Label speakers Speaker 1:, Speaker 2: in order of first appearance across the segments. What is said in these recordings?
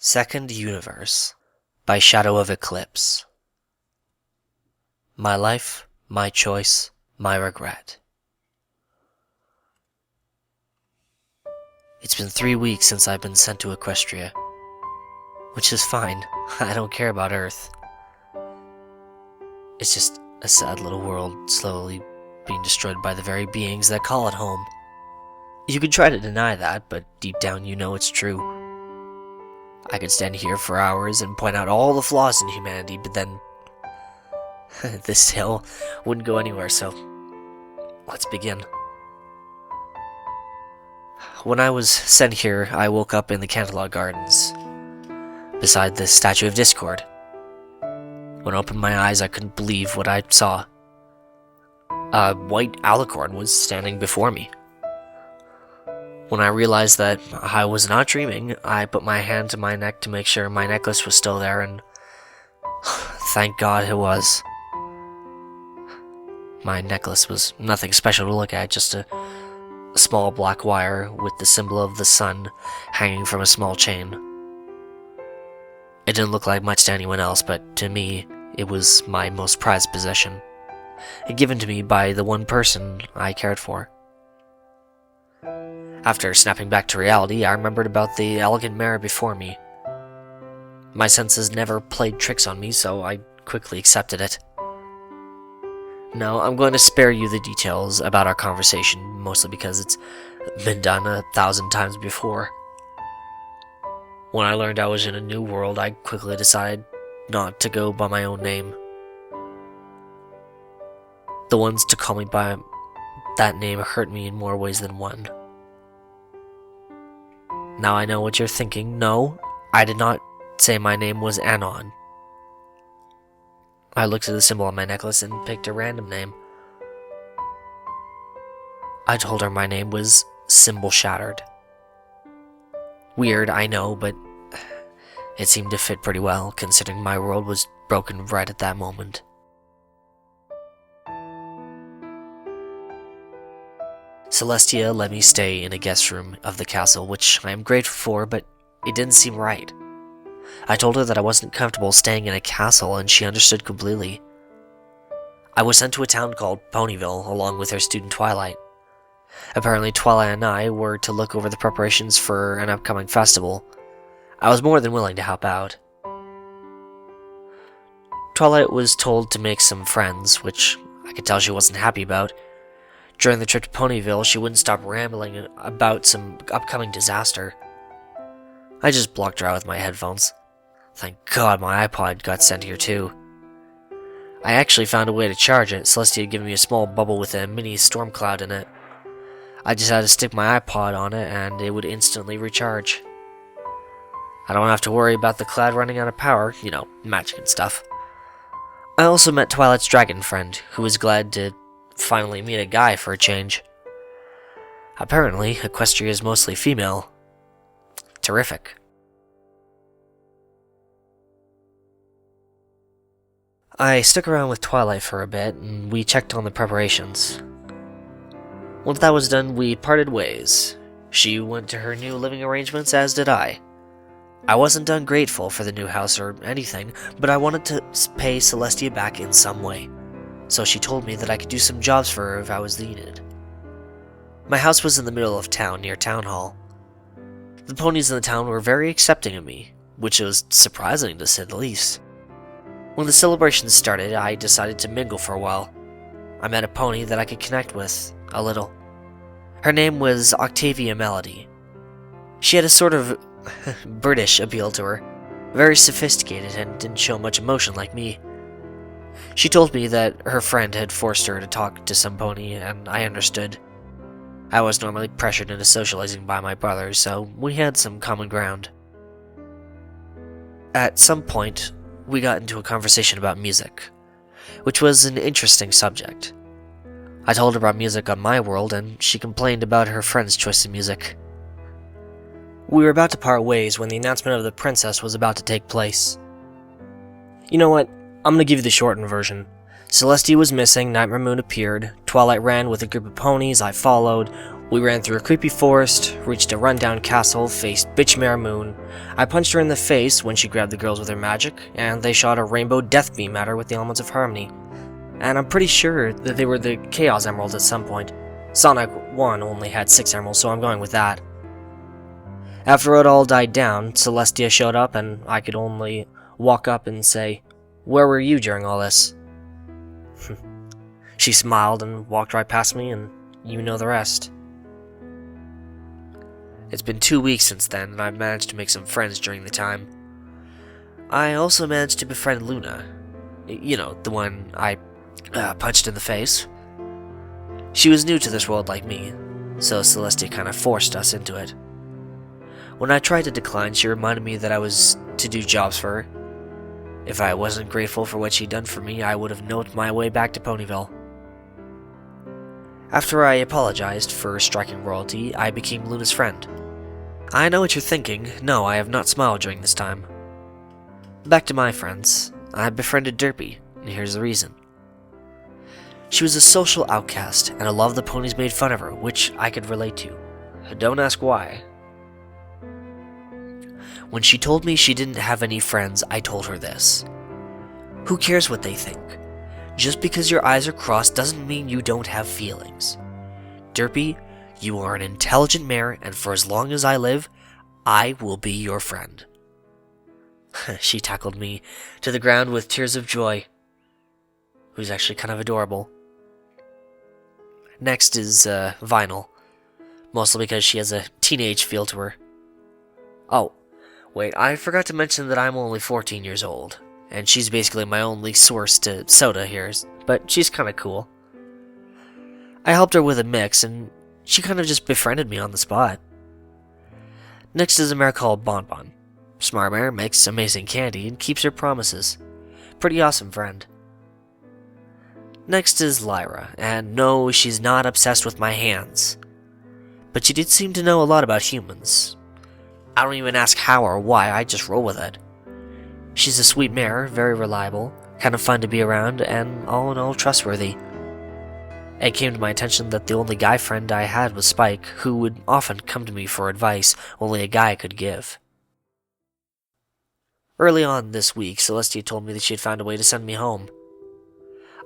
Speaker 1: Second Universe by Shadow of Eclipse. My life, my choice, my regret. It's been 3 weeks since I've been sent to Equestria. Which is fine, I don't care about Earth. It's just a sad little world slowly being destroyed by the very beings that call it home. You could try to deny that, but deep down you know it's true. I could stand here for hours and point out all the flaws in humanity, but then this tale wouldn't go anywhere, so let's begin. When I was sent here, I woke up in the Cantalog Gardens, beside the Statue of Discord. When I opened my eyes, I couldn't believe what I saw. A white alicorn was standing before me. When I realized that I was not dreaming, I put my hand to my neck to make sure my necklace was still there, and thank God it was. My necklace was nothing special to look at, just a small black wire with the symbol of the sun hanging from a small chain. It didn't look like much to anyone else, but to me, it was my most prized possession, given to me by the one person I cared for. After snapping back to reality, I remembered about the elegant mirror before me. My senses never played tricks on me, so I quickly accepted it. Now, I'm going to spare you the details about our conversation, mostly because it's been done 1,000 times before. When I learned I was in a new world, I quickly decided not to go by my own name. The ones to call me by that name hurt me in more ways than one. Now I know what you're thinking. No, I did not say my name was Anon. I looked at the symbol on my necklace and picked a random name. I told her my name was Symbol Shattered. Weird, I know, but it seemed to fit pretty well, considering my world was broken right at that moment. Celestia let me stay in a guest room of the castle, which I am grateful for, but it didn't seem right. I told her that I wasn't comfortable staying in a castle, and she understood completely. I was sent to a town called Ponyville, along with her student Twilight. Apparently, Twilight and I were to look over the preparations for an upcoming festival. I was more than willing to help out. Twilight was told to make some friends, which I could tell she wasn't happy about. During the trip to Ponyville, she wouldn't stop rambling about some upcoming disaster. I just blocked her out with my headphones. Thank God my iPod got sent here too. I actually found a way to charge it. Celestia had given me a small bubble with a mini storm cloud in it. I just had to stick my iPod on it and it would instantly recharge. I don't have to worry about the cloud running out of power, you know, magic and stuff. I also met Twilight's dragon friend, who was glad to finally meet a guy for a change. Apparently, Equestria is mostly female. Terrific. I stuck around with Twilight for a bit, and we checked on the preparations. Once that was done, we parted ways. She went to her new living arrangements, as did I. I wasn't ungrateful for the new house or anything, but I wanted to pay Celestia back in some way. So she told me that I could do some jobs for her if I was needed. My house was in the middle of town, near Town Hall. The ponies in the town were very accepting of me, which was surprising to say the least. When the celebrations started, I decided to mingle for a while. I met a pony that I could connect with, a little. Her name was Octavia Melody. She had a sort of British appeal to her, very sophisticated and didn't show much emotion like me. She told me that her friend had forced her to talk to some pony, and I understood. I was normally pressured into socializing by my brother, so we had some common ground. At some point, we got into a conversation about music, which was an interesting subject. I told her about music on my world, and she complained about her friend's choice of music. We were about to part ways when the announcement of the princess was about to take place. You know what? I'm gonna give you the shortened version. Celestia was missing, Nightmare Moon appeared, Twilight ran with a group of ponies, I followed, We ran through a creepy forest, reached a rundown castle, faced Bitch Mare Moon. I punched her in the face when she grabbed the girls with her magic, and they shot a rainbow death beam at her with the elements of harmony. And I'm pretty sure that they were the Chaos Emeralds at some point. Ch.1 only had 6 emeralds, so I'm going with that. After it all died down, Celestia showed up, and I could only walk up and say, "Where were you during all this?" She smiled and walked right past me, and you know the rest. It's been 2 weeks since then, and I've managed to make some friends during the time. I also managed to befriend Luna. You know, the one I punched in the face. She was new to this world like me, so Celestia kind of forced us into it. When I tried to decline, she reminded me that I was to do jobs for her. If I wasn't grateful for what she'd done for me, I would have known my way back to Ponyville. After I apologized for striking royalty, I became Luna's friend. I know what you're thinking. No, I have not smiled during this time. Back to my friends. I befriended Derpy, and here's the reason. She was a social outcast, and a lot of the ponies made fun of her, which I could relate to. Don't ask why. When she told me she didn't have any friends, I told her this. Who cares what they think? Just because your eyes are crossed doesn't mean you don't have feelings. Derpy, you are an intelligent mare, and for as long as I live, I will be your friend. She tackled me to the ground with tears of joy. It was actually kind of adorable. Next is Vinyl, mostly because she has a teenage feel to her. Oh, wait, I forgot to mention that I'm only 14 years old, and she's basically my only source to soda here, but she's kind of cool. I helped her with a mix, and she kind of just befriended me on the spot. Next is a mare called Bonbon. Smart mare, makes amazing candy, and keeps her promises. Pretty awesome friend. Next is Lyra, and no, she's not obsessed with my hands. But she did seem to know a lot about humans. I don't even ask how or why, I just roll with it. She's a sweet mare, very reliable, kind of fun to be around, and all in all trustworthy. It came to my attention that the only guy friend I had was Spike, who would often come to me for advice only a guy could give. Early on this week, Celestia told me that she had found a way to send me home.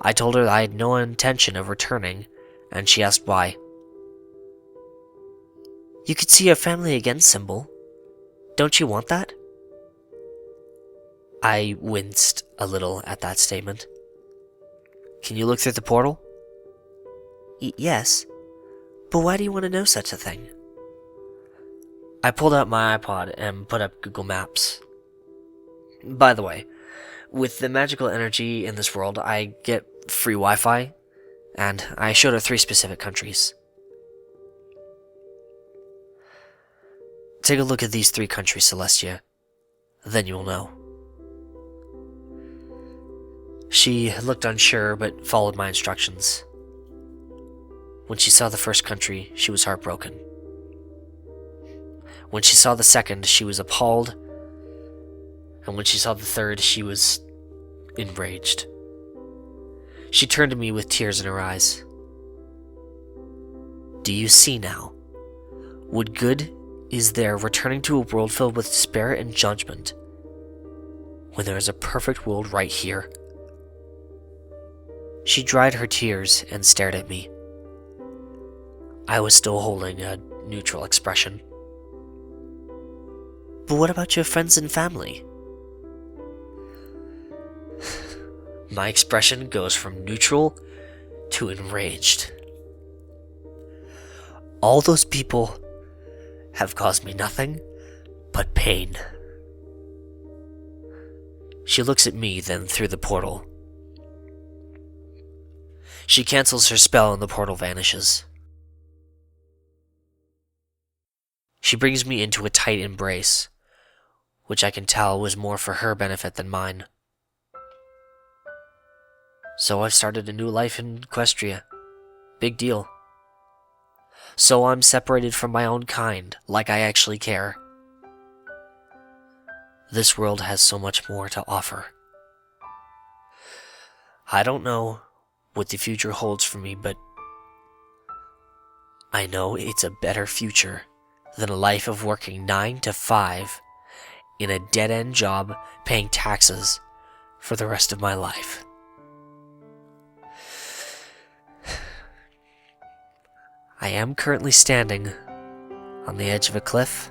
Speaker 1: I told her that I had no intention of returning, and she asked why. "You could see your family again, Symbol. Don't you want that?" I winced a little at that statement. "Can you look through the portal?" Yes. But why do you want to know such a thing?" I pulled out my iPod and put up Google Maps. By the way, with the magical energy in this world, I get free Wi-Fi, and I showed her 3 specific countries. Take a look at these 3 countries, Celestia. Then you'll know. She looked unsure, but followed my instructions. When she saw the first country, she was heartbroken. When she saw the second, she was appalled. And when she saw the third, she was enraged. She turned to me with tears in her eyes. "Do you see now? What good is there returning to a world filled with despair and judgment, when there is a perfect world right here?" She dried her tears and stared at me. I was still holding a neutral expression. "But what about your friends and family?" My expression goes from neutral to enraged. "All those people have caused me nothing but pain." She looks at me, then through the portal. She cancels her spell and the portal vanishes. She brings me into a tight embrace, which I can tell was more for her benefit than mine. So I've started a new life in Equestria. Big deal. So I'm separated from my own kind, like I actually care. This world has so much more to offer. I don't know what the future holds for me, but I know it's a better future than a life of working 9 to 5 in a dead-end job paying taxes for the rest of my life. I am currently standing on the edge of a cliff,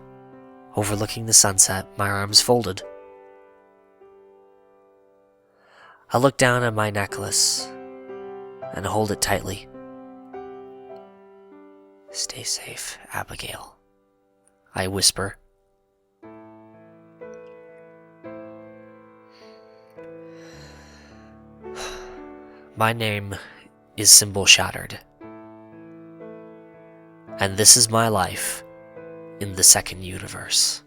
Speaker 1: overlooking the sunset, my arms folded. I look down at my necklace and hold it tightly. "Stay safe, Abigail," I whisper. My name is Symbol Shattered, and this is my life in the second universe.